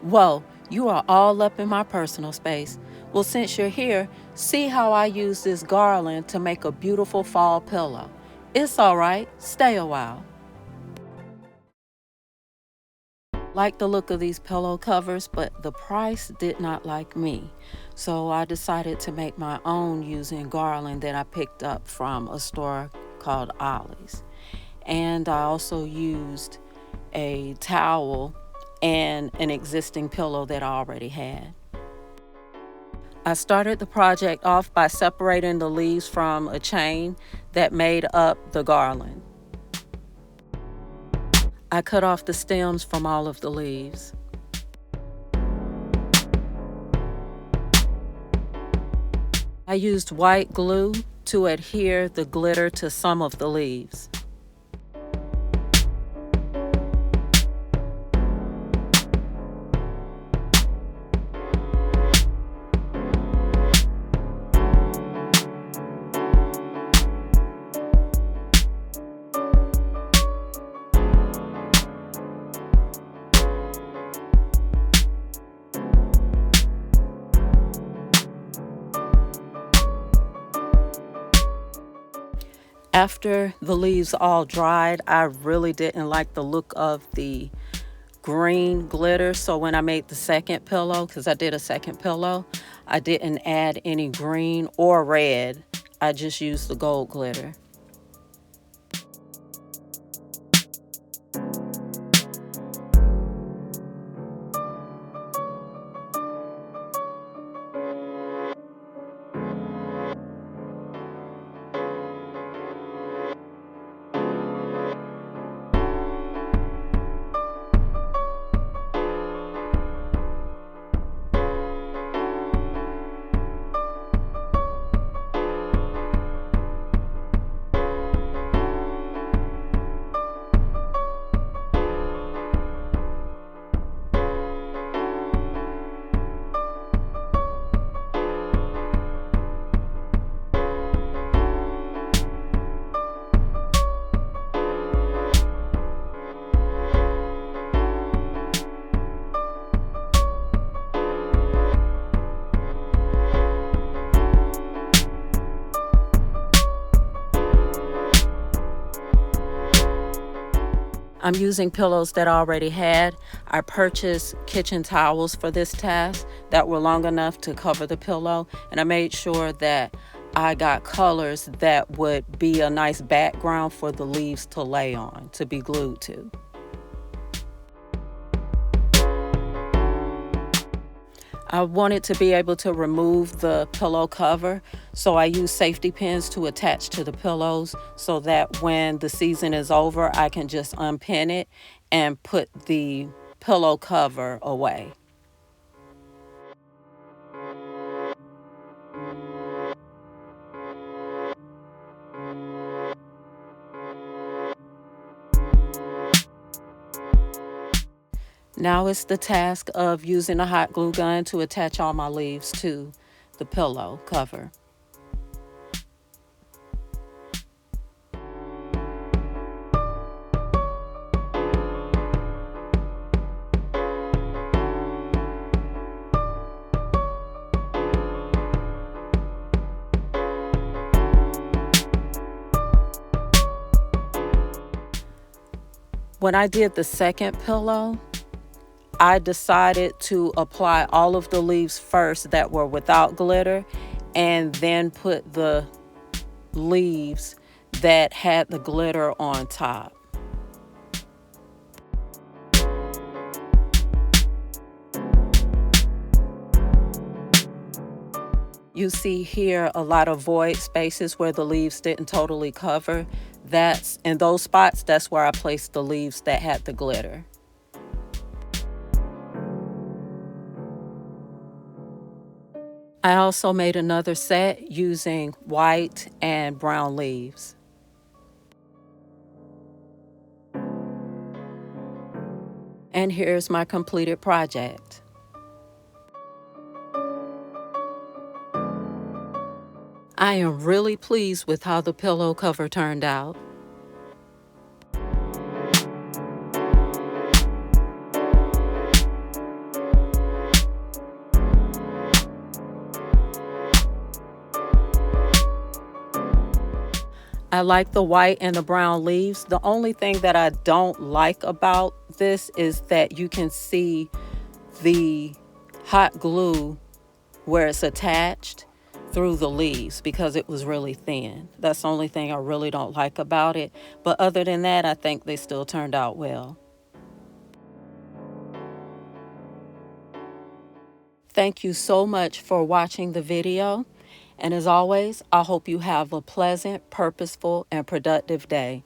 Whoa, you are all up in my personal space. Well, since you're here, see how I use this garland to make a beautiful fall pillow. It's all right, stay a while. Like the look of these pillow covers, but the price did not like me. So I decided to make my own using garland that I picked up from a store called Ollie's. And I also used a towel and an existing pillow that I already had. I started the project off by separating the leaves from a chain that made up the garland. I cut off the stems from all of the leaves. I used white glue to adhere the glitter to some of the leaves. After the leaves all dried, I really didn't like the look of the green glitter. So when I made the second pillow, because I did a second pillow, I didn't add any green or red. I just used the gold glitter. I'm using pillows that I already had. I purchased kitchen towels for this task that were long enough to cover the pillow, and I made sure that I got colors that would be a nice background for the leaves to lay on, to be glued to. I wanted to be able to remove the pillow cover, so I used safety pins to attach to the pillows so that when the season is over, I can just unpin it and put the pillow cover away. Now it's the task of using a hot glue gun to attach all my leaves to the pillow cover. When I did the second pillow, I decided to apply all of the leaves first that were without glitter, and then put the leaves that had the glitter on top. You see here a lot of void spaces where the leaves didn't totally cover. That's in those spots, that's where I placed the leaves that had the glitter. I also made another set using white and brown leaves. And here's my completed project. I am really pleased with how the pillow cover turned out. I like the white and the brown leaves. The only thing that I don't like about this is that you can see the hot glue where it's attached through the leaves because it was really thin. That's the only thing I really don't like about it. But other than that, I think they still turned out well. Thank you so much for watching the video. And as always, I hope you have a pleasant, purposeful, and productive day.